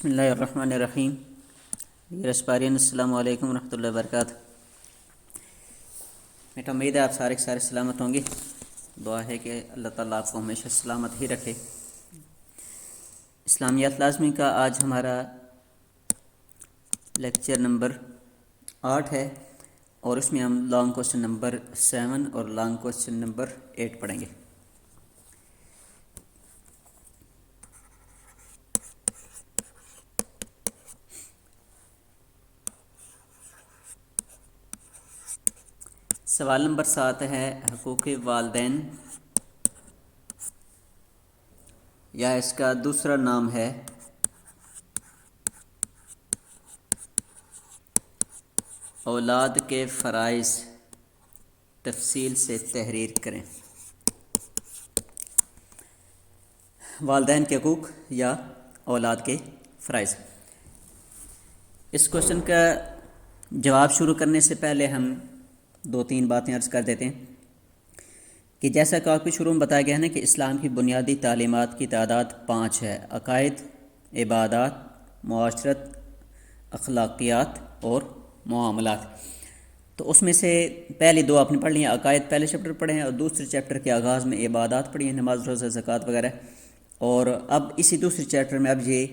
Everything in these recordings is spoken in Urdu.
بسم اللہ الرحمن الرحیم. رسپارین السلام علیکم ورحمۃ اللہ وبرکاتہ. میٹا امید ہے آپ سارے سلامت ہوں گے. دعا ہے کہ اللہ تعالیٰ آپ کو ہمیشہ سلامت ہی رکھے. اسلامیات لازمی کا آج ہمارا لیکچر نمبر 8 ہے اور اس میں ہم لانگ کوسچن نمبر 7 اور لانگ کوسچن نمبر 8 پڑھیں گے. سوال نمبر 7 ہے حقوق والدین، یا اس کا دوسرا نام ہے اولاد کے فرائض، تفصیل سے تحریر کریں. والدین کے حقوق یا اولاد کے فرائض. اس کوشچن کا جواب شروع کرنے سے پہلے ہم 2-3 باتیں عرض کر دیتے ہیں کہ جیسا کہ آپ کو شروع میں بتایا گیا ہے نا کہ اسلام کی بنیادی تعلیمات کی تعداد 5 ہے: عقائد، عبادات، معاشرت، اخلاقیات اور معاملات. تو اس میں سے پہلی 2 آپ نے پڑھ لی ہیں. عقائد پہلے چیپٹر پڑھے ہیں اور دوسرے چیپٹر کے آغاز میں عبادات پڑھی ہیں، نماز، روزہ، زکوٰۃ وغیرہ. اور اب اسی دوسرے چیپٹر میں اب یہ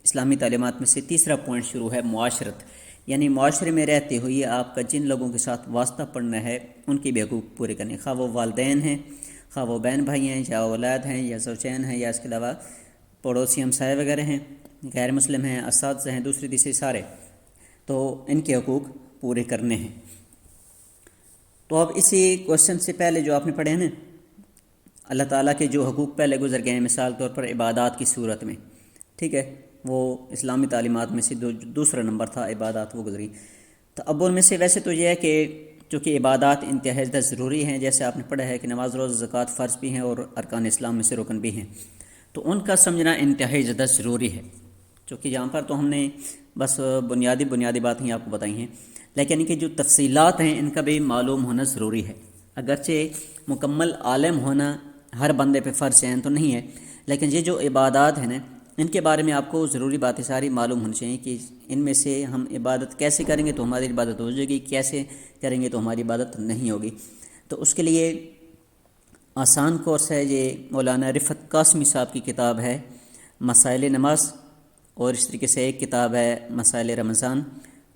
اسلامی تعلیمات میں سے تیسرا پوائنٹ شروع ہے: معاشرت. یعنی معاشرے میں رہتے ہوئے آپ کا جن لوگوں کے ساتھ واسطہ پڑنا ہے ان کی بھی حقوق پورے کرنے، خواہ وہ والدین ہیں، خواہ وہ بہن بھائی ہیں، یا اولاد ہیں، یا زوجین ہیں، یا اس کے علاوہ پڑوسی ہمسائے وغیرہ ہیں، غیر مسلم ہیں، اساتذہ ہیں، دوسرے تیسرے سارے، تو ان کے حقوق پورے کرنے ہیں. تو اب اسی کوشچن سے پہلے جو آپ نے پڑھے ہیں نا، اللہ تعالیٰ کے جو حقوق پہلے گزر گئے ہیں، مثال طور پر عبادات کی صورت میں، ٹھیک ہے، وہ اسلامی تعلیمات میں سے دوسرا نمبر تھا، عبادات وہ گزری. تو اب ان میں سے ویسے تو یہ ہے کہ چونکہ عبادات انتہائی زیادہ ضروری ہیں، جیسے آپ نے پڑھا ہے کہ نماز، روزہ، زکوٰۃ فرض بھی ہیں اور ارکان اسلام میں سے رکن بھی ہیں، تو ان کا سمجھنا انتہائی زیادہ ضروری ہے. چونکہ یہاں پر تو ہم نے بس بنیادی باتیں آپ کو بتائی ہیں، لیکن ان کی جو تفصیلات ہیں ان کا بھی معلوم ہونا ضروری ہے. اگرچہ مکمل عالم ہونا ہر بندے پہ فرض عین تو نہیں ہے، لیکن یہ جو عبادات ہیں نا، ان کے بارے میں آپ کو ضروری باتیں ساری معلوم ہونی چاہیے کہ ان میں سے ہم عبادت کیسے کریں گے تو ہماری عبادت ہو جائے گی، کیسے کریں گے تو ہماری عبادت نہیں ہوگی. تو اس کے لیے آسان کورس ہے، یہ مولانا رفعت قاسمی صاحب کی کتاب ہے مسائل نماز، اور اس طریقے سے ایک کتاب ہے مسائل رمضان،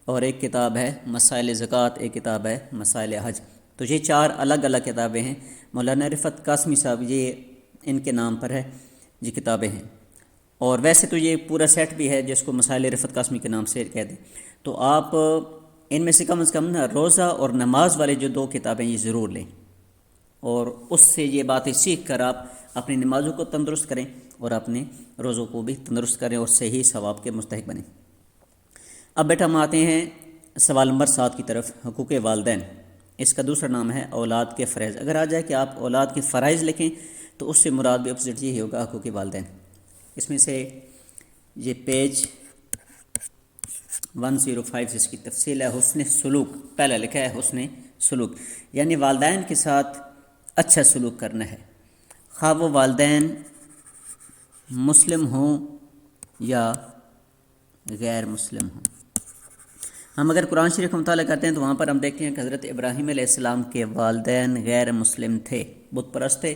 اور ایک کتاب ہے مسائل زکوٰۃ، ایک کتاب ہے مسائل حج. تو یہ 4 الگ الگ کتابیں ہیں. مولانا رفعت قاسمی صاحب یہ ان کے نام پر ہے یہ کتابیں ہیں. اور ویسے تو یہ پورا سیٹ بھی ہے جس کو مسائل رفعت قاسمی کے نام سے کہہ دیں. تو آپ ان میں سے کم نا روزہ اور نماز والے جو 2 کتابیں یہ ضرور لیں، اور اس سے یہ باتیں سیکھ کر آپ اپنی نمازوں کو تندرست کریں اور اپنے روزوں کو بھی تندرست کریں اور صحیح ثواب کے مستحق بنیں. اب بیٹا ہم آتے ہیں سوال نمبر 7 کی طرف، حقوق والدین. اس کا دوسرا نام ہے اولاد کے فرائض. اگر آ جائے کہ آپ اولاد کے فرائض لکھیں تو اس سے مراد بھی اپوزٹ یہی ہوگا، حقوق والدین. اس میں سے یہ پیج 105 اس کی تفصیل ہے. حسن سلوک پہلا لکھا ہے، حسن سلوک یعنی والدین کے ساتھ اچھا سلوک کرنا ہے، خواہ وہ والدین مسلم ہوں یا غیر مسلم ہوں. ہم اگر قرآن شریف کا مطالعہ کرتے ہیں تو وہاں پر ہم دیکھتے ہیں کہ حضرت ابراہیم علیہ السلام کے والدین غیر مسلم تھے، بت پرست تھے.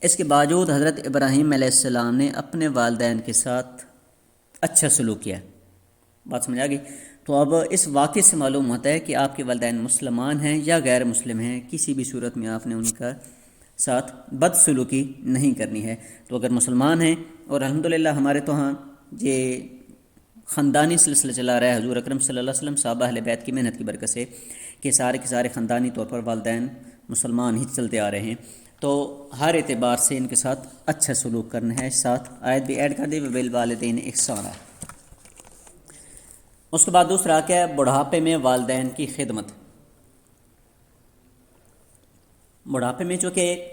اس کے باوجود حضرت ابراہیم علیہ السلام نے اپنے والدین کے ساتھ اچھا سلوک کیا. بات سمجھ آ گئی؟ تو اب اس واقعے سے معلوم ہوتا ہے کہ آپ کے والدین مسلمان ہیں یا غیر مسلم ہیں، کسی بھی صورت میں آپ نے ان کا ساتھ بد سلوکی نہیں کرنی ہے. تو اگر مسلمان ہیں، اور الحمدللہ ہمارے تو ہاں یہ خاندانی سلسلہ چلا رہا ہے حضور اکرم صلی اللہ علیہ وسلم صحابہ اہل بیت کی محنت کی برکت سے، کہ سارے کے سارے خاندانی طور پر والدین مسلمان ہی چلتے آ رہے ہیں. تو ہر اعتبار سے ان کے ساتھ اچھا سلوک کرنا ہے. ساتھ آیت بھی ایڈ کر دی، وبالوالدین احسانا. اس کے بعد دوسرا کیا ہے؟ بڑھاپے میں والدین کی خدمت. بڑھاپے میں چونکہ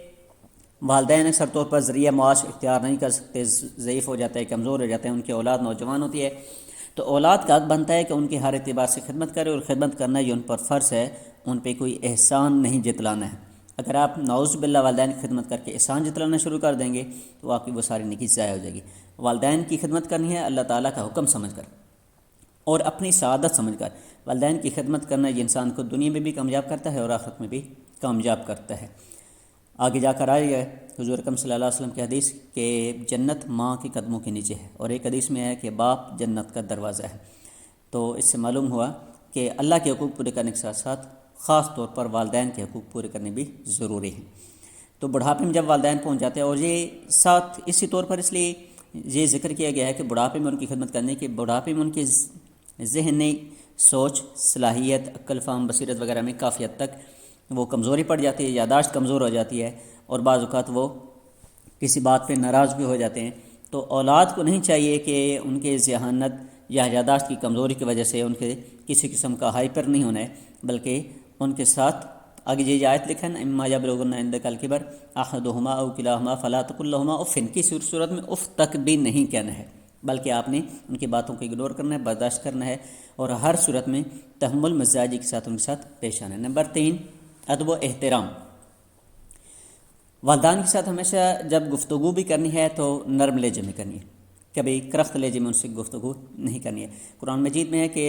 والدین اکثر طور پر ذریعہ معاش اختیار نہیں کر سکتے، ضعیف ہو جاتے ہیں، کمزور ہو جاتے ہیں، ان کی اولاد نوجوان ہوتی ہے، تو اولاد کا حق بنتا ہے کہ ان کی ہر اعتبار سے خدمت کرے، اور خدمت کرنا یہ ان پر فرض ہے، ان پہ کوئی احسان نہیں جتلانا ہے. اگر آپ نعوذ باللہ والدین کی خدمت کر کے احسان جتلانا شروع کر دیں گے تو آپ کی وہ ساری نیکی ضائع ہو جائے گی۔ والدین کی خدمت کرنی ہے اللہ تعالیٰ کا حکم سمجھ کر اور اپنی سعادت سمجھ کر۔ والدین کی خدمت کرنا یہ انسان کو دنیا میں بھی کامیاب کرتا ہے اور آخرت میں بھی کامیاب کرتا ہے۔ آگے جا کر آئی ہے حضور اکرم صلی اللہ علیہ وسلم کی حدیث کہ جنت ماں کے قدموں کے نیچے ہے، اور ایک حدیث میں ہے کہ باپ جنت کا دروازہ ہے۔ تو اس سے معلوم ہوا کہ اللہ کے حقوق پورے کرنے کے ساتھ ساتھ خاص طور پر والدین کے حقوق پورے کرنے بھی ضروری ہیں۔ تو بڑھاپے میں جب والدین پہنچ جاتے ہیں، اور یہ ساتھ اسی طور پر اس لیے یہ ذکر کیا گیا ہے کہ بڑھاپے میں ان کی خدمت کرنے کے، بڑھاپے میں ان کی ذہنی سوچ، صلاحیت، عقل، فہم، بصیرت وغیرہ میں کافی حد تک وہ کمزوری پڑ جاتی ہے، یادداشت کمزور ہو جاتی ہے، اور بعض اوقات وہ کسی بات پہ ناراض بھی ہو جاتے ہیں۔ تو اولاد کو نہیں چاہیے کہ ان کے ذہانت یا یادداشت کی کمزوری کی وجہ سے ان کے کسی قسم کا ہائپر نہیں ہونا ہے، بلکہ ان کے ساتھ آگے یہ آیت لکھا ہے اما یبلغن عندک الکبر احدہما او کلاہما فلا تقل لہما اف، کی صورت میں اف تک بھی نہیں کہنا ہے، بلکہ آپ نے ان کی باتوں کو اگنور کرنا ہے، برداشت کرنا ہے، اور ہر صورت میں تحمل مزاجی کے ساتھ ان کے ساتھ پیش آنا ہے۔ نمبر 3، ادب و احترام۔ والدین کے ساتھ ہمیشہ جب گفتگو بھی کرنی ہے تو نرم لہجے میں کرنی ہے، کبھی کرخت لہجے میں ان سے گفتگو نہیں کرنی ہے۔ قرآن مجید میں ہے کہ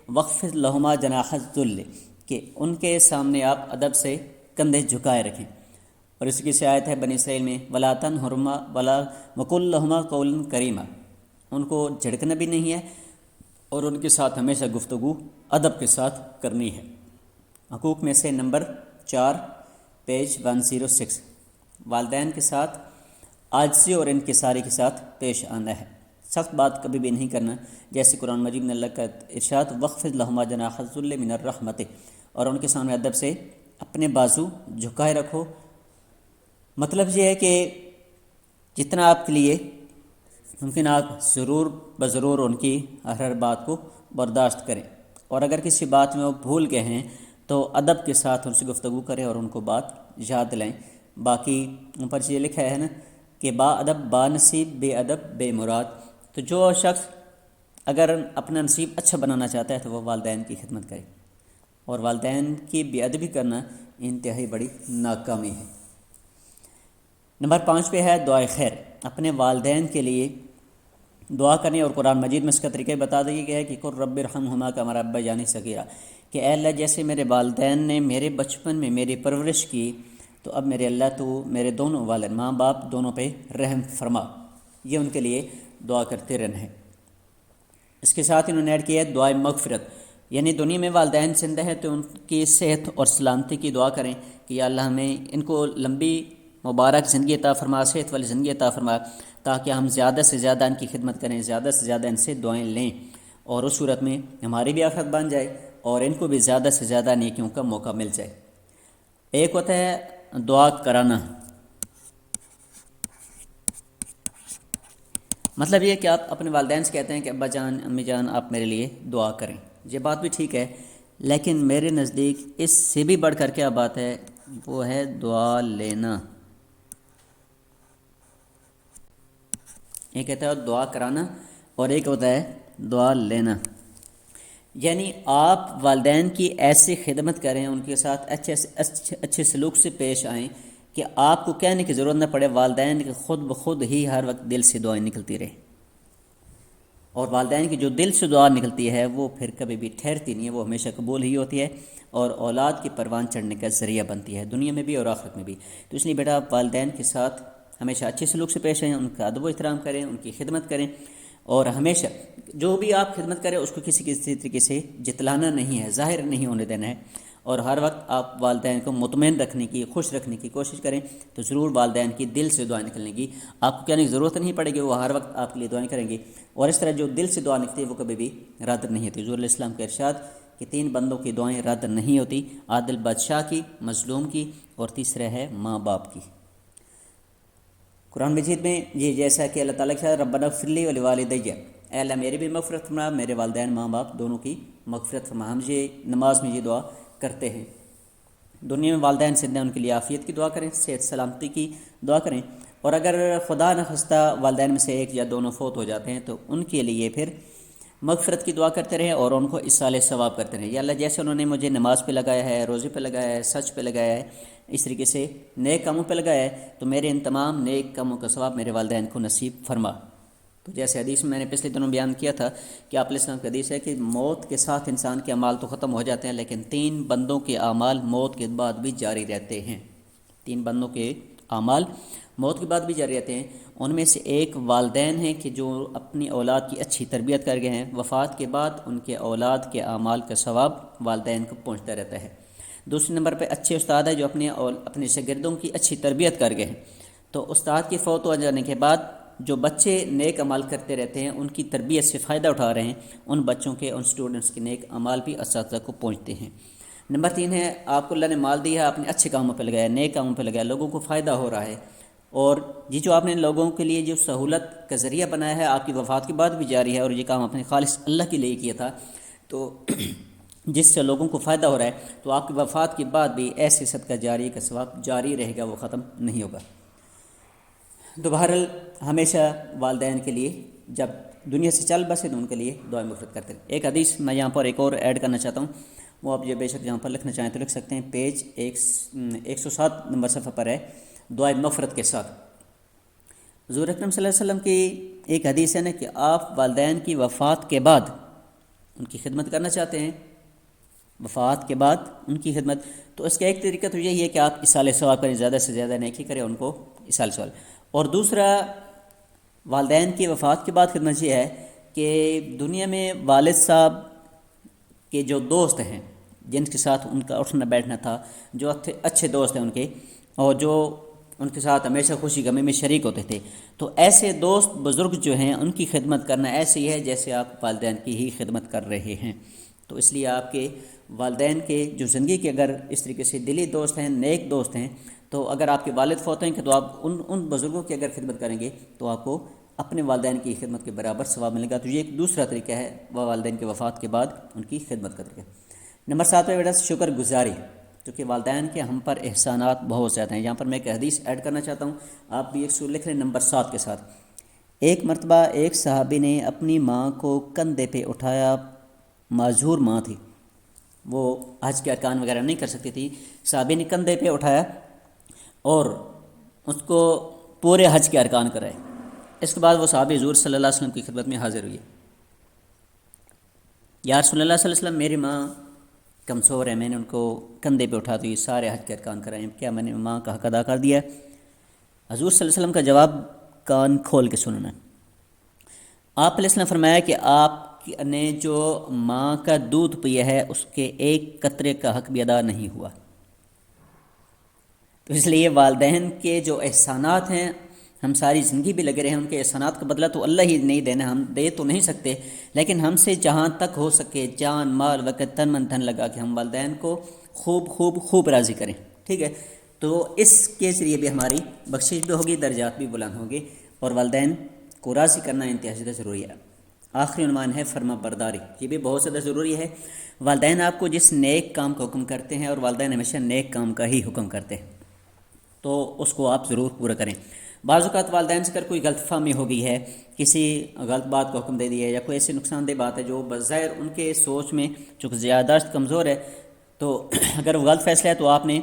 وخفض لہما جناح الذل، کہ ان کے سامنے آپ ادب سے کندھے جھکائے رکھیں، اور اس کی آیت ہے بنی اسرائیل میں ولا تنہرما ولا وقل لہما قولا کریما، ان کو جھڑکنا بھی نہیں ہے اور ان کے ساتھ ہمیشہ گفتگو ادب کے ساتھ کرنی ہے۔ حقوق میں سے نمبر 4 پیج 106، والدین کے ساتھ عاجزی اور انکساری کے ساتھ پیش آنا ہے، سخت بات کبھی بھی نہیں کرنا، جیسے قرآن مجید میں اللہ کا ارشاد وخفض لہما جناح الذل من الرحمۃ، اور ان کے سامنے ادب سے اپنے بازو جھکائے رکھو۔ مطلب یہ ہے کہ جتنا آپ کے لیے ممکن آپ ضرور بضرور ان کی ہر بات کو برداشت کریں، اور اگر کسی بات میں وہ بھول گئے ہیں تو ادب کے ساتھ ان سے گفتگو کریں اور ان کو بات یاد دلائیں۔ باقی اوپر یہ لکھا ہے نا کہ با ادب با نصیب، بے ادب بے مراد۔ تو جو شخص اگر اپنا نصیب اچھا بنانا چاہتا ہے تو وہ والدین کی خدمت کرے، اور والدین کی بے ادبی کرنا انتہائی بڑی ناکامی ہے۔ نمبر 5 پہ ہے دعائے خیر، اپنے والدین کے لیے دعا کریں، اور قرآن مجید میں اس کا طریقہ بتا دیا گیا ہے کہ قل رب ارحمہما کما ربیانی صغیرا، کہ اے اللہ جیسے میرے والدین نے میرے بچپن میں میری پرورش کی، تو اب میرے اللہ تو میرے دونوں والد ماں باپ دونوں پہ رحم فرما۔ یہ ان کے لیے دعا کرتے رہنا ہے۔ اس کے ساتھ انہوں نے ایڈ کیا ہے دعائے مغفرت، یعنی دنیا میں والدین زندہ ہے تو ان کی صحت اور سلامتی کی دعا کریں کہ یا اللہ ہمیں ان کو لمبی مبارک زندگی عطا فرما، صحت والی زندگی عطا فرما، تاکہ ہم زیادہ سے زیادہ ان کی خدمت کریں، زیادہ سے زیادہ ان سے دعائیں لیں، اور اس صورت میں ہماری بھی آخرت بن جائے اور ان کو بھی زیادہ سے زیادہ نیکیوں کا موقع مل جائے۔ ایک ہوتا ہے دعا کرانا، مطلب یہ کہ آپ اپنے والدین سے کہتے ہیں کہ ابا جان امی جان آپ میرے لیے دعا کریں، یہ بات بھی ٹھیک ہے، لیکن میرے نزدیک اس سے بھی بڑھ کر کیا بات ہے، وہ ہے دعا لینا۔ ایک کہتا ہے دعا کرانا اور ایک ہوتا ہے دعا لینا، یعنی آپ والدین کی ایسی خدمت کریں، ان کے ساتھ اچھے سلوک سے پیش آئیں کہ آپ کو کہنے کی ضرورت نہ پڑے، والدین کی خود بخود ہی ہر وقت دل سے دعائیں نکلتی رہے، اور والدین کی جو دل سے دعا نکلتی ہے وہ پھر کبھی بھی ٹھہرتی نہیں ہے، وہ ہمیشہ قبول ہی ہوتی ہے اور اولاد کی پروان چڑھنے کا ذریعہ بنتی ہے دنیا میں بھی اور آخرت میں بھی۔ تو اس لیے بیٹا آپ والدین کے ساتھ ہمیشہ اچھے سلوک سے پیش آئیں، ان کا ادب و احترام کریں، ان کی خدمت کریں، اور ہمیشہ جو بھی آپ خدمت کریں اس کو کسی طریقے سے جتلانا نہیں ہے، ظاہر نہیں ہونے دینا ہے، اور ہر وقت آپ والدین کو مطمئن رکھنے کی، خوش رکھنے کی کوشش کریں، تو ضرور والدین کی دل سے دعائیں نکلنے کی آپ کو کہنے کی ضرورت نہیں پڑے گی، وہ ہر وقت آپ کے لیے دعائیں کریں گے، اور اس طرح جو دل سے دعا نکلتی ہے وہ کبھی بھی رد نہیں ہوتی۔ حضور علیہ السلام کا ارشاد کہ 3 بندوں کی دعائیں رد نہیں ہوتی، عادل بادشاہ کی، مظلوم کی، اور تیسرا ہے ماں باپ کی۔ قرآن مجید میں یہ جیسا کہ اللہ تعالیٰ کے ربنا اغفر لی ولوالدی، اے اللہ میری بھی مغفرت فرما، میرے والدین ماں باپ دونوں کی مغفرت فرما، ہم یہ نماز میں یہ دعا کرتے ہیں۔ دنیا میں والدین زندہ ان کے لیے عافیت کی دعا کریں، صحت سلامتی کی دعا کریں، اور اگر خدا نخواستہ والدین میں سے ایک یا دونوں فوت ہو جاتے ہیں تو ان کے لیے پھر مغفرت کی دعا کرتے رہیں اور ان کو اصال ثواب کرتے رہیں. یا اللہ جیسے انہوں نے مجھے نماز پہ لگایا ہے، روزے پہ لگایا ہے، سچ پہ لگایا ہے، اس طریقے سے نیک کاموں پہ لگایا ہے، تو میرے ان تمام نیک کاموں کا ثواب میرے والدین کو نصیب فرما. تو جیسے حدیث میں نے پچھلے دنوں بیان کیا تھا کہ آپ علیہ السلام کی حدیث ہے کہ موت کے ساتھ انسان کے اعمال تو ختم ہو جاتے ہیں، لیکن 3 بندوں کے اعمال موت کے بعد بھی جاری رہتے ہیں. 3 بندوں کے اعمال موت کے بعد بھی جاری رہتے ہیں. ان میں سے ایک والدین ہیں کہ جو اپنی اولاد کی اچھی تربیت کر گئے ہیں، وفات کے بعد ان کے اولاد کے اعمال کا ثواب والدین کو پہنچتا رہتا ہے. دوسرے نمبر پہ اچھے استاد ہیں جو اپنے شاگردوں کی اچھی تربیت کر گئے ہیں. تو استاد کی فوت ہو جانے کے بعد جو بچے نیک عمل کرتے رہتے ہیں، ان کی تربیت سے فائدہ اٹھا رہے ہیں، ان بچوں کے، ان سٹوڈنٹس کے نیک عمل بھی اساتذہ کو پہنچتے ہیں. نمبر 3 ہے آپ کو اللہ نے مال دیا، آپ نے اچھے کاموں پہ لگایا، نیک کاموں پہ لگایا، لوگوں کو فائدہ ہو رہا ہے، اور جو آپ نے لوگوں کے لیے جو سہولت کا ذریعہ بنایا ہے، آپ کی وفات کے بعد بھی جاری ہے، اور یہ کام اپنے خالص اللہ کے لیے کیا تھا، تو جس سے لوگوں کو فائدہ ہو رہا ہے، تو آپ کی وفات کے بعد بھی ایسے صدقہ جاری کا ثواب جاری رہے گا، وہ ختم نہیں ہوگا. تو بہرحال ہمیشہ والدین کے لیے جب دنیا سے چل بسے تو ان کے لیے دعائیں مغفرت کرتے ہیں. ایک حدیث میں یہاں پر ایک اور ایڈ کرنا چاہتا ہوں، وہ آپ یہ بے شک یہاں پر لکھنا چاہیں تو لکھ سکتے ہیں. پیج 107 نمبر صفحہ پر ہے، دعائیں مغفرت کے ساتھ. حضور اکرم صلی اللہ علیہ وسلم کی ایک حدیث ہے نا کہ آپ والدین کی وفات کے بعد ان کی خدمت کرنا چاہتے ہیں، وفات کے بعد ان کی خدمت، تو اس کا ایک طریقہ تو یہی ہے کہ آپ اصال ثواب کریں، زیادہ سے زیادہ نیکی کریں، ان کو اصال ثواب. اور دوسرا والدین کی وفات کے بعد خدمت یہ ہے کہ دنیا میں والد صاحب کے جو دوست ہیں، جن کے ساتھ ان کا اٹھنا بیٹھنا تھا، جو اچھے دوست ہیں ان کے، اور جو ان کے ساتھ ہمیشہ خوشی غمی میں شریک ہوتے تھے، تو ایسے دوست بزرگ جو ہیں ان کی خدمت کرنا ایسے ہی ہے جیسے آپ والدین کی ہی خدمت کر رہے ہیں. تو اس لیے آپ کے والدین کے جو زندگی کے اگر اس طریقے سے دلی دوست ہیں، نیک دوست ہیں، تو اگر آپ کے والد فوت ہیں کہ تو آپ ان بزرگوں کی اگر خدمت کریں گے تو آپ کو اپنے والدین کی خدمت کے برابر ثواب ملے گا. تو یہ ایک دوسرا طریقہ ہے وہ والدین کے وفات کے بعد ان کی خدمت کا طریقہ. نمبر 7 پہ بیٹا شکر گزاری، کیونکہ والدین کے ہم پر احسانات بہت زیادہ ہیں. یہاں پر میں ایک حدیث ایڈ کرنا چاہتا ہوں، آپ بھی ایک سور لکھ لیں نمبر 7 کے ساتھ. ایک مرتبہ ایک صحابی نے اپنی ماں کو کندھے پہ اٹھایا، معذور ماں تھی، وہ حج کے ارکان وغیرہ نہیں کر سکتی تھی، صحابی نے کندھے پہ اٹھایا اور اس کو پورے حج کے ارکان کرائے. اس کے بعد وہ صحابی حضور صلی اللہ علیہ وسلم کی خدمت میں حاضر ہوئی. یا رسول اللہ صلی اللہ علیہ وسلم، میری ماں کمزور ہے، میں نے ان کو کندھے پہ اٹھا دی، سارے حج کے ارکان کرائے، کیا میں نے ماں کا حق ادا کر دیا؟ حضور صلی اللہ علیہ وسلم کا جواب کان کھول کے سننا. آپ علیہ السلام فرمایا کہ آپ نے جو ماں کا دودھ پیا ہے اس کے ایک قطرے کا حق بھی ادا نہیں ہوا. تو اس لیے والدین کے جو احسانات ہیں، ہم ساری زندگی بھی لگے رہے ہیں، ان کے احسانات کا بدلہ تو اللہ ہی نہیں دینا، ہم دے تو نہیں سکتے، لیکن ہم سے جہاں تک ہو سکے جان مال وقت تن من دھن لگا کے ہم والدین کو خوب راضی کریں. ٹھیک ہے، تو اس کے ذریعے بھی ہماری بخشش بھی ہوگی، درجات بھی بلند ہوں گے، اور والدین کو راضی کرنا انتہائی زیادہ ضروری ہے. آخری عنوان ہے فرما برداری، یہ بھی بہت زیادہ ضروری ہے. والدین آپ کو جس نیک کام کا حکم کرتے ہیں، اور والدین ہمیشہ نیک کام کا ہی حکم کرتے ہیں، تو اس کو آپ ضرور پورا کریں. بعض اوقات والدین سے اگر کوئی غلط فہمی ہو گئی ہے، کسی غلط بات کو حکم دے دیا ہے، یا کوئی ایسی نقصان دہ بات ہے جو بظاہر ان کے سوچ میں چونکہ زیاداشت کمزور ہے، تو اگر وہ غلط فیصلہ ہے تو آپ نے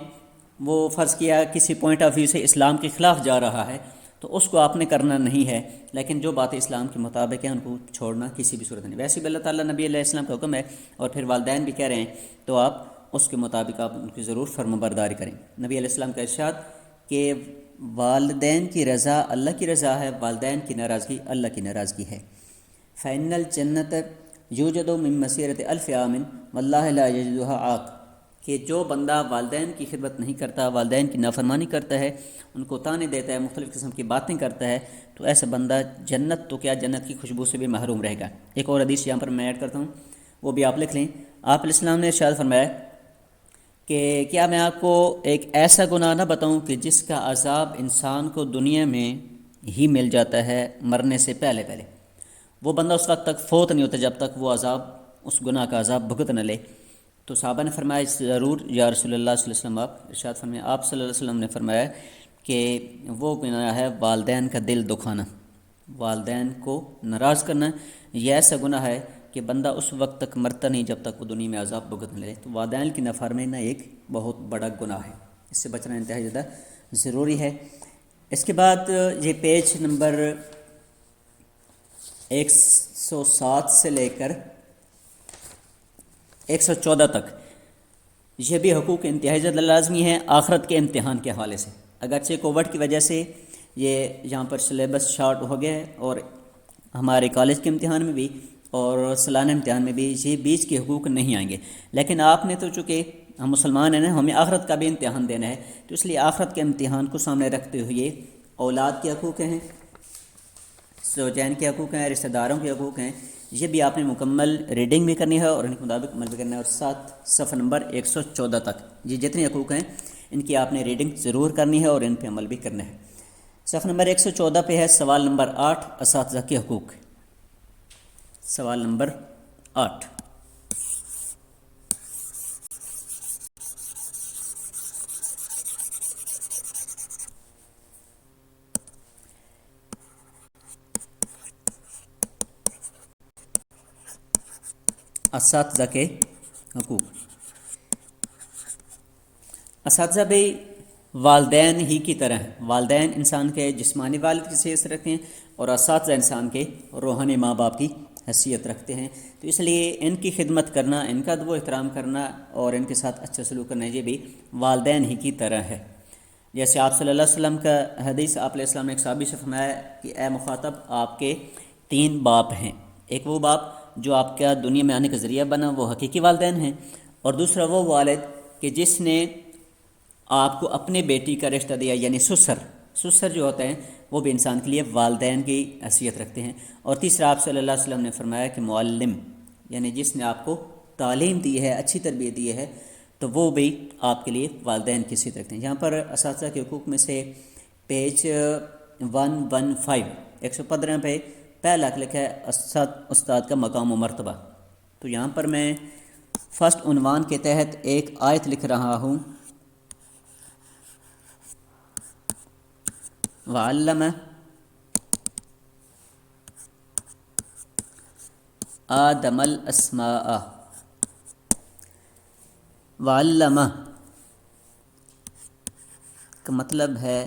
وہ فرض کیا کسی پوائنٹ آف ویو سے اسلام کے خلاف جا رہا ہے، تو اس کو آپ نے کرنا نہیں ہے، لیکن جو باتیں اسلام کے مطابق ہیں ان کو چھوڑنا کسی بھی صورت نہیں. ویسے بھی اللہ تعالیٰ نبی علیہ السلام کا حکم ہے، اور پھر والدین بھی کہہ رہے ہیں، تو آپ اس کے مطابق آپ ان کی ضرور فرما برداری کریں. نبی علیہ السلام کا ارشاد کہ والدین کی رضا اللہ کی رضا ہے، والدین کی ناراضگی اللہ کی ناراضگی ہے. فَإِنَّ الْجَنَّةَ يُوجَدُ مِن مَسِيرَةِ أَلْفِ عَامٍ وَاللَّهُ لَا يَجِدُهَا عَاقٍ، کہ جو بندہ والدین کی خدمت نہیں کرتا، والدین کی نافرمانی کرتا ہے، ان کو طعنے دیتا ہے، مختلف قسم کی باتیں کرتا ہے، تو ایسا بندہ جنت تو کیا جنت کی خوشبو سے بھی محروم رہے گا. ایک اور حدیث یہاں پر میں ایڈ کرتا ہوں، وہ بھی آپ لکھ لیں. آپ علیہ السلام نے ارشاد فرمایا کہ کیا میں آپ کو ایک ایسا گناہ نہ بتاؤں کہ جس کا عذاب انسان کو دنیا میں ہی مل جاتا ہے مرنے سے پہلے. وہ بندہ اس وقت تک فوت نہیں ہوتا جب تک وہ عذاب، اس گناہ کا عذاب بھگت نہ لے. تو صحابہ نے فرمایا ضرور یا رسول اللہ صلی اللہ علیہ وسلم. آپ ارشاد فرمایا، آپ صلی اللہ علیہ وسلم نے فرمایا کہ وہ گناہ ہے والدین کا دل دکھانا، والدین کو ناراض کرنا. یہ ایسا گناہ ہے کہ کہ بندہ اس وقت تک مرتا نہیں جب تک وہ دنیا میں عذاب بھگتنے لے، تو والدین کی نافرمانی ایک بہت بڑا گناہ ہے، اس سے بچنا انتہائی زیادہ ضروری ہے۔ اس کے بعد یہ پیج نمبر 107 سے لے کر 114 تک یہ بھی حقوق انتہائی زیادہ لازمی ہیں آخرت کے امتحان کے حوالے سے۔ اگرچہ کووڈ کی وجہ سے یہ یہاں پر سلیبس شارٹ ہو گیا ہے، اور ہمارے کالج کے امتحان میں بھی اور سالانہ امتحان میں بھی یہ بیچ کے حقوق نہیں آئیں گے، لیکن آپ نے تو چونکہ ہم مسلمان ہیں نا، ہمیں آخرت کا بھی امتحان دینا ہے، تو اس لیے آخرت کے امتحان کو سامنے رکھتے ہوئے اولاد کے حقوق ہیں، زوجین کے حقوق ہیں، رشتہ داروں کے حقوق ہیں، یہ بھی آپ نے مکمل ریڈنگ بھی کرنی ہے اور ان کے مطابق عمل بھی کرنا ہے، اور ساتھ صفحہ نمبر 114 تک یہ جتنے حقوق ہیں ان کی آپ نے ریڈنگ ضرور کرنی ہے اور ان پہ عمل بھی کرنا ہے۔ صفحہ نمبر 114 پہ ہے سوال نمبر 8، اساتذہ کے حقوق، سوال نمبر 8۔ اساتذہ کے حقوق۔ اساتذہ بھی والدین ہی کی طرح ہیں، والدین انسان کے جسمانی والد کی حیثیت رکھتے ہیں اور اساتذہ انسان کے روحانی ماں باپ کی حیثیت رکھتے ہیں، تو اس لیے ان کی خدمت کرنا، ان کا ادب و احترام کرنا اور ان کے ساتھ اچھا سلوک کرنا یہ بھی والدین ہی کی طرح ہے۔ جیسے آپ صلی اللہ علیہ وسلم کا حدیث، آپ علیہ السلام نے ایک صحابی سے فرمایا کہ اے مخاطب، آپ کے 3 باپ ہیں، ایک وہ باپ جو آپ کا دنیا میں آنے کا ذریعہ بنا، وہ حقیقی والدین ہیں، اور دوسرا وہ والد کہ جس نے آپ کو اپنے بیٹی کا رشتہ دیا، یعنی سسر جو ہوتے ہیں وہ بھی انسان کے لیے والدین کی حیثیت رکھتے ہیں، اور تیسرا آپ صلی اللہ علیہ وسلم نے فرمایا کہ معلم، یعنی جس نے آپ کو تعلیم دی ہے، اچھی تربیت دی ہے، تو وہ بھی آپ کے لیے والدین کی حیثیت رکھتے ہیں۔ یہاں پر اساتذہ کے حقوق میں سے پیج 115 115 پہ پہلا لکھا ہے استاد کا مقام و مرتبہ، تو یہاں پر میں فرسٹ عنوان کے تحت ایک آیت لکھ رہا ہوں، وعلم آدم الاسماء، وعلم کا مطلب ہے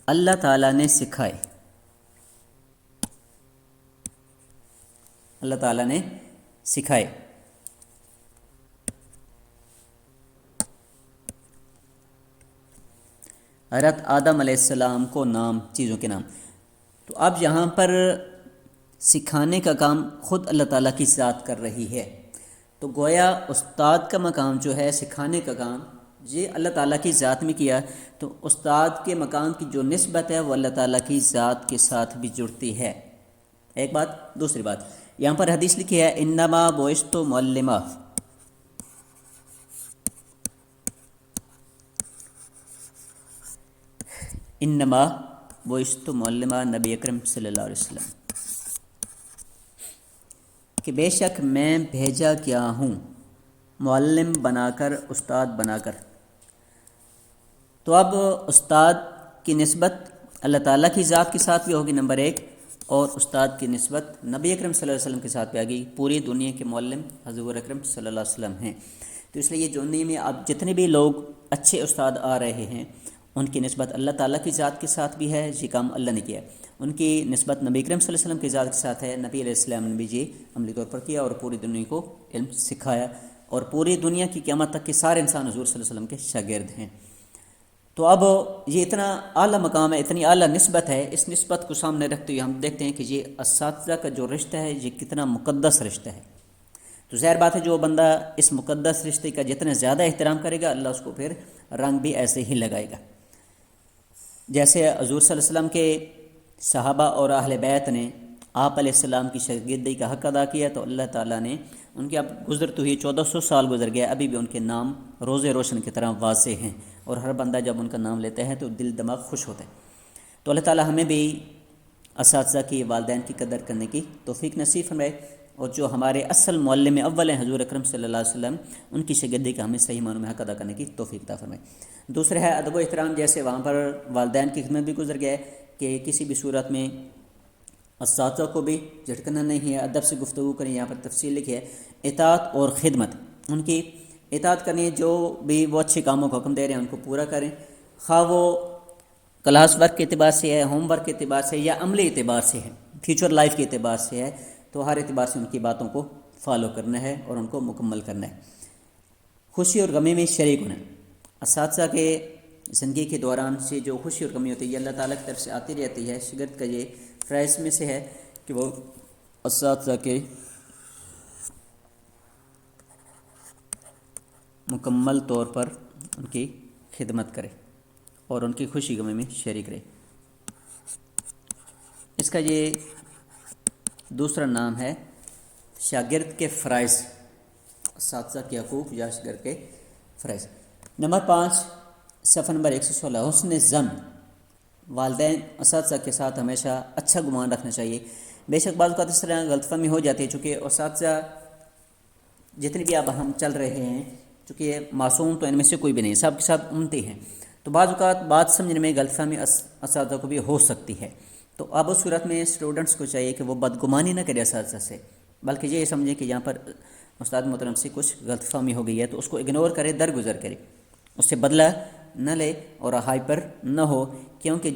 اللہ تعالیٰ نے سکھائے، اللہ تعالیٰ نے سکھائے۔ حضرت آدم علیہ السلام کو نام، چیزوں کے نام، تو اب یہاں پر سکھانے کا کام خود اللہ تعالیٰ کی ذات کر رہی ہے، تو گویا استاد کا مقام جو ہے، سکھانے کا کام یہ اللہ تعالیٰ کی ذات میں کیا، تو استاد کے مقام کی جو نسبت ہے وہ اللہ تعالیٰ کی ذات کے ساتھ بھی جڑتی ہے، ایک بات۔ دوسری بات، یہاں پر حدیث لکھی ہے انما بعثت معلما، انما بعثت معلما، نبی اکرم صلی اللہ علیہ وسلم کہ بے شک میں بھیجا کیا ہوں معلم بنا کر، استاد بنا کر۔ تو اب استاد کی نسبت اللہ تعالیٰ کی ذات کے ساتھ بھی ہوگی نمبر 1، اور استاد کی نسبت نبی اکرم صلی اللہ علیہ وسلم کے ساتھ بھی آ گئی، پوری دنیا کے معلم حضور اکرم صلی اللہ علیہ وسلم ہیں، تو اس لیے دنیا میں اب جتنے بھی لوگ اچھے استاد آ رہے ہیں ان کی نسبت اللہ تعالیٰ کی ذات کے ساتھ بھی ہے، یہ کام اللہ نے کیا، ان کی نسبت نبی اکرم صلی اللہ علیہ وسلم کی ذات کے ساتھ ہے، نبی علیہ السلام نے بھی یہ عملی طور پر کیا اور پوری دنیا کو علم سکھایا، اور پوری دنیا کی قیامت تک کے سارے انسان حضور صلی اللہ علیہ وسلم کے شاگرد ہیں۔ تو اب یہ اتنا اعلیٰ مقام ہے، اتنی اعلیٰ نسبت ہے، اس نسبت کو سامنے رکھتے ہوئے ہم دیکھتے ہیں کہ یہ اساتذہ کا جو رشتہ ہے یہ کتنا مقدس رشتہ ہے، تو ظاہر بات ہے جو بندہ اس مقدس رشتے کا جتنا زیادہ احترام کرے گا، اللہ اس کو پھر رنگ بھی ایسے ہی لگائے گا۔ جیسے حضور صلی اللہ علیہ وسلم کے صحابہ اور اہل بیت نے آپ علیہ السلام کی شاگردی کا حق ادا کیا، تو اللہ تعالیٰ نے ان کے اب گزرتے ہوئے 1400 سال گزر گیا، ابھی بھی ان کے نام روز روشن کی طرح واضح ہیں، اور ہر بندہ جب ان کا نام لیتا ہے تو دل دماغ خوش ہوتا ہے۔ تو اللہ تعالیٰ ہمیں بھی اساتذہ کی، والدین کی قدر کرنے کی توفیق نصیب فرمائے، اور جو ہمارے اصل معلم اول ہیں حضور اکرم صلی اللہ علیہ وسلم، ان کی شاگردی کا ہمیں صحیح معنوں میں حق ادا کرنے کی توفیق عطا فرمائے۔ دوسرا ہے ادب و احترام، جیسے وہاں پر والدین کی خدمت بھی گزر گیا ہے کہ کسی بھی صورت میں اساتذہ کو بھی جھٹکنا نہیں ہے، ادب سے گفتگو کریں، یہاں پر تفصیل لکھی ہے اطاعت اور خدمت، ان کی اطاعت کرنی ہے، جو بھی وہ اچھے کاموں کا حکم دے رہے ہیں ان کو پورا کریں، خواہ وہ کلاس ورک کے اعتبار سے ہے، ہوم ورک کے اعتبار سے یا عملی اعتبار سے ہے، فیوچر لائف کے اعتبار سے ہے، تو ہر اعتبار سے ان کی باتوں کو فالو کرنا ہے اور ان کو مکمل کرنا ہے۔ خوشی اور غمی میں شریک ہونا، اساتذہ کے زندگی کے دوران سے جو خوشی اور غمی ہوتی ہے یہ اللہ تعالیٰ کی طرف سے آتی رہتی ہے۔ شگرد کا یہ فرائض میں سے ہے کہ وہ اساتذہ کے مکمل طور پر ان کی خدمت کرے اور ان کی خوشی غمی میں شریک رہے۔ اس کا یہ دوسرا نام ہے شاگرد کے فرائض، اساتذہ کے حقوق یا شاگرد کے فرائض۔ نمبر 5 صفحہ نمبر 116 حسن ظن، والدین اساتذہ کے ساتھ ہمیشہ اچھا گمان رکھنا چاہیے۔ بے شک بعض اوقات اس طرح غلط فہمی ہو جاتی ہے، چونکہ اساتذہ جتنے بھی اب ہم چل رہے ہیں، چونکہ معصوم تو ان میں سے کوئی بھی نہیں، سب کے ساتھ امتی ہیں، تو بعض اوقات بات سمجھنے میں غلط فہمی اساتذہ کو بھی ہو سکتی ہے۔ تو اب اس صورت میں اسٹوڈنٹس کو چاہیے کہ وہ بدگمانی نہ کرے اساتذہ سے، بلکہ یہ سمجھیں کہ یہاں پر استاد محترم سے کچھ غلط فہمی ہو گئی ہے تو اس کو اگنور کرے، درگزر کرے، اس سے بدلہ نہ لے اور ہائپر نہ ہو، کیونکہ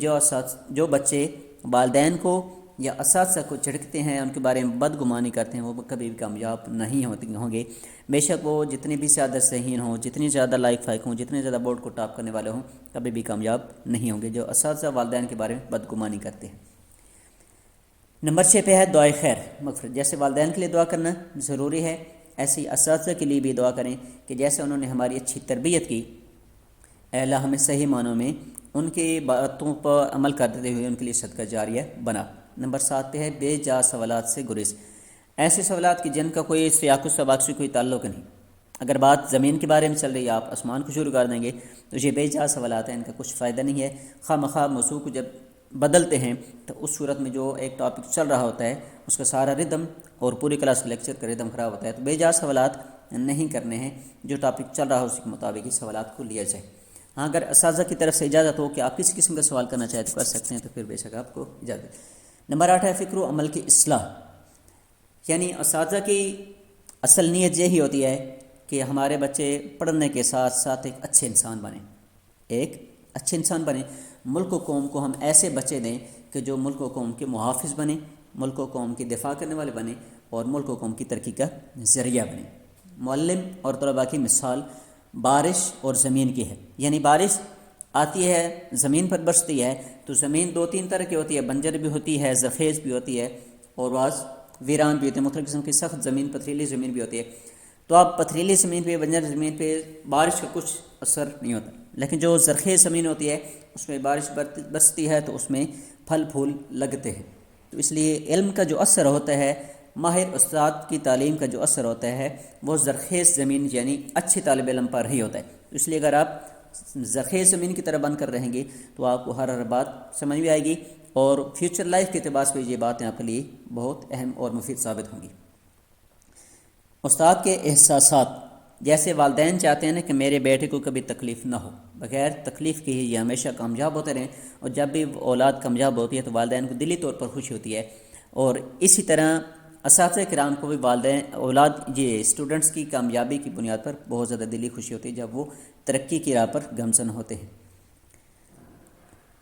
جو بچے والدین کو یا اساتذہ کو جھڑکتے ہیں، ان کے بارے میں بدگمانی کرتے ہیں، وہ کبھی بھی کامیاب نہیں ہوں گے۔ بے شک وہ جتنے بھی زیادہ ذہین ہوں، جتنی زیادہ لائق فائق ہوں، جتنے زیادہ بورڈ کو ٹاپ کرنے والے ہوں، کبھی بھی کامیاب نہیں ہوں گے جو اساتذہ والدین کے بارے میں بدگمانی کرتے ہیں۔ نمبر 6 پہ ہے دعائے خیر مغفرت، جیسے والدین کے لیے دعا کرنا ضروری ہے، ایسے ہی اساتذہ کے لیے بھی دعا کریں کہ جیسے انہوں نے ہماری اچھی تربیت کی، اے اللہ ہمیں صحیح معنوں میں ان کی باتوں پر عمل کرتے ہوئے ان کے لیے صدقہ جاریہ بنا۔ نمبر 7 پہ ہے بے جا سوالات سے گریز، ایسے سوالات کی جن کا کوئی سیاق و سباق سے کوئی تعلق نہیں۔ اگر بات زمین کے بارے میں چل رہی ہے، آپ آسمان کو شروع کر دیں گے تو یہ بے جا سوالات ہیں، ان کا کچھ فائدہ نہیں ہے۔ خواہ مخواہ موضوع کو جب بدلتے ہیں تو اس صورت میں جو ایک ٹاپک چل رہا ہوتا ہے اس کا سارا ردم اور پوری کلاس کے لیکچر کا ردم خراب ہوتا ہے، تو بے جا سوالات نہیں کرنے ہیں، جو ٹاپک چل رہا ہو اسی کے مطابق ہی سوالات کو لیا جائے۔ ہاں اگر اساتذہ کی طرف سے اجازت ہو کہ آپ کس قسم کا سوال کرنا چاہتے تو کر سکتے ہیں، تو پھر بے شک آپ کو اجازت۔ نمبر 8 ہے فکر و عمل کی اصلاح، یعنی اساتذہ کی اصل نیت یہی ہوتی ہے کہ ہمارے بچے پڑھنے کے ساتھ ساتھ ایک اچھے انسان بنیں، ایک اچھے انسان بنیں، ملک و قوم کو ہم ایسے بچے دیں کہ جو ملک و قوم کے محافظ بنیں، ملک و قوم کی دفاع کرنے والے بنیں اور ملک و قوم کی ترقی کا ذریعہ بنیں۔ معلم اور طلباء کی مثال بارش اور زمین کی ہے، یعنی بارش آتی ہے زمین پر برستی ہے تو زمین 2-3 طرح کی ہوتی ہے، بنجر بھی ہوتی ہے، زرخیز بھی ہوتی ہے اور بعض ویران بھی ہوتی ہے، مختلف قسم کی سخت زمین، پتھریلی زمین بھی ہوتی ہے۔ تو آپ پتھریلی زمین پہ، بنجر زمین پہ بارش کا کچھ اثر نہیں ہوتا، لیکن جو زرخیز زمین ہوتی ہے اس میں بارش برستی ہے تو اس میں پھل پھول لگتے ہیں۔ تو اس لیے علم کا جو اثر ہوتا ہے، ماہر استاد کی تعلیم کا جو اثر ہوتا ہے وہ زرخیز زمین یعنی اچھے طالب علم پر ہی ہوتا ہے۔ تو اس لیے اگر آپ زرخیز زمین کی طرح بن کر رہیں گے تو آپ کو ہر بات سمجھ میں آئے گی اور فیوچر لائف کے اعتبار سے یہ باتیں آپ کے لیے بہت اہم اور مفید ثابت ہوں گی۔ استاد کے احساسات، جیسے والدین چاہتے ہیں نا کہ میرے بیٹے کو کبھی تکلیف نہ ہو، بغیر تکلیف کے ہی یہ ہمیشہ کامیاب ہوتے رہیں، اور جب بھی اولاد کامیاب ہوتی ہے تو والدین کو دلی طور پر خوشی ہوتی ہے، اور اسی طرح اساتذہ کرام کو بھی والدین اولاد یہ اسٹوڈنٹس کی کامیابی کی بنیاد پر بہت زیادہ دلی خوشی ہوتی ہے جب وہ ترقی کی راہ پر گامزن ہوتے ہیں۔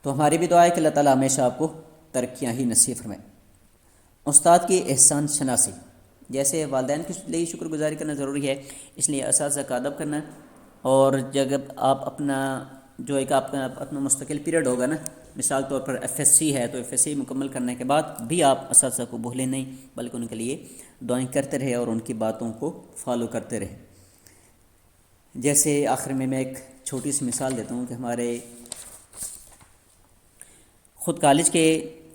تو ہماری بھی دعا ہے کہ اللہ تعالیٰ ہمیشہ آپ کو ترقیاں ہی نصیب فرمائے۔ استاد کی احسان شناسی، جیسے والدین کے لیے شکر گزاری کرنا ضروری ہے، اس لیے اساتذہ کا ادب کرنا، اور جب آپ اپنا جو ایک آپ کا اپنا مستقل پیریڈ ہوگا نا، مثال طور پر ایف ایس سی ہے تو ایف ایس سی مکمل کرنے کے بعد بھی آپ اساتذہ کو بھولیں نہیں، بلکہ ان کے لیے دعائیں کرتے رہے اور ان کی باتوں کو فالو کرتے رہے۔ جیسے آخر میں ایک چھوٹی سی مثال دیتا ہوں کہ ہمارے خود کالج کے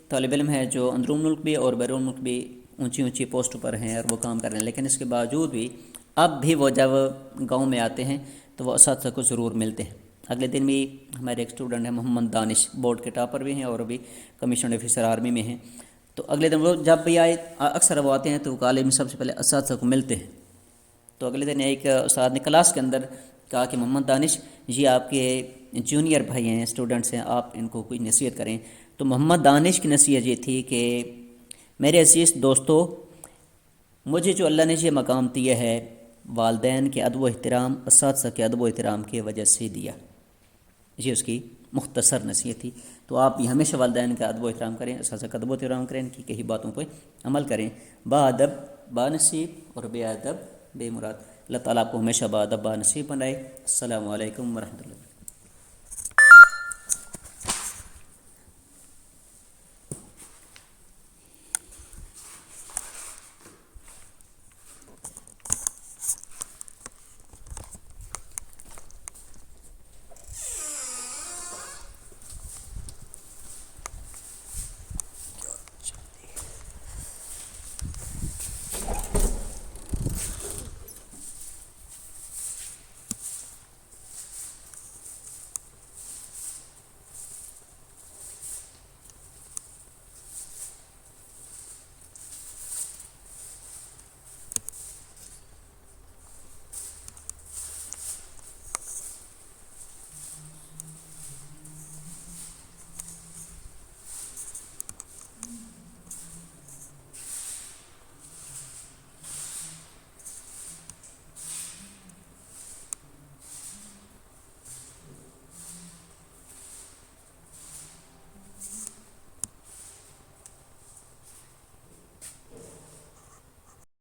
طالب علم ہیں جو اندرون ملک بھی اور بیرون ملک بھی اونچی پوسٹوں پر ہیں اور وہ کام کر رہے ہیں، لیکن اس کے باوجود بھی اب بھی وہ جب گاؤں میں آتے ہیں تو وہ اساتذہ کو ضرور ملتے ہیں۔ اگلے دن بھی ہمارے ایک اسٹوڈنٹ ہیں محمد دانش، بورڈ کے ٹاپر بھی ہیں اور ابھی کمیشن آفیسر آرمی میں ہیں، تو اگلے دن وہ جب بھی آئے اکثر وہ آتے ہیں تو کالج میں سب سے پہلے اساتذہ کو ملتے ہیں۔ تو اگلے دن ایک استاد نے کلاس کے اندر کہا کہ محمد دانش یہ آپ کے جونیئر بھائی ہیں، اسٹوڈنٹس ہیں، آپ ان کو کوئی نصیحت کریں۔ تو محمد دانش کی نصیحت یہ تھی کہ میرے عزیز دوستو، مجھے جو اللہ نے یہ مقام دیا ہے والدین کے ادب و احترام، اساتذہ کے ادب و احترام کی وجہ سے دیا، یہ اس کی مختصر نصیحت تھی۔ تو آپ بھی ہمیشہ والدین کا ادب و احترام کریں، اساتذہ کا ادب و احترام کریں، ان کی کئی باتوں پہ عمل کریں۔ با ادب با نصیب اور بے ادب بے مراد۔ اللہ تعالیٰ آپ کو ہمیشہ با ادب با نصیب بنائے۔ السلام علیکم ورحمۃ اللہ۔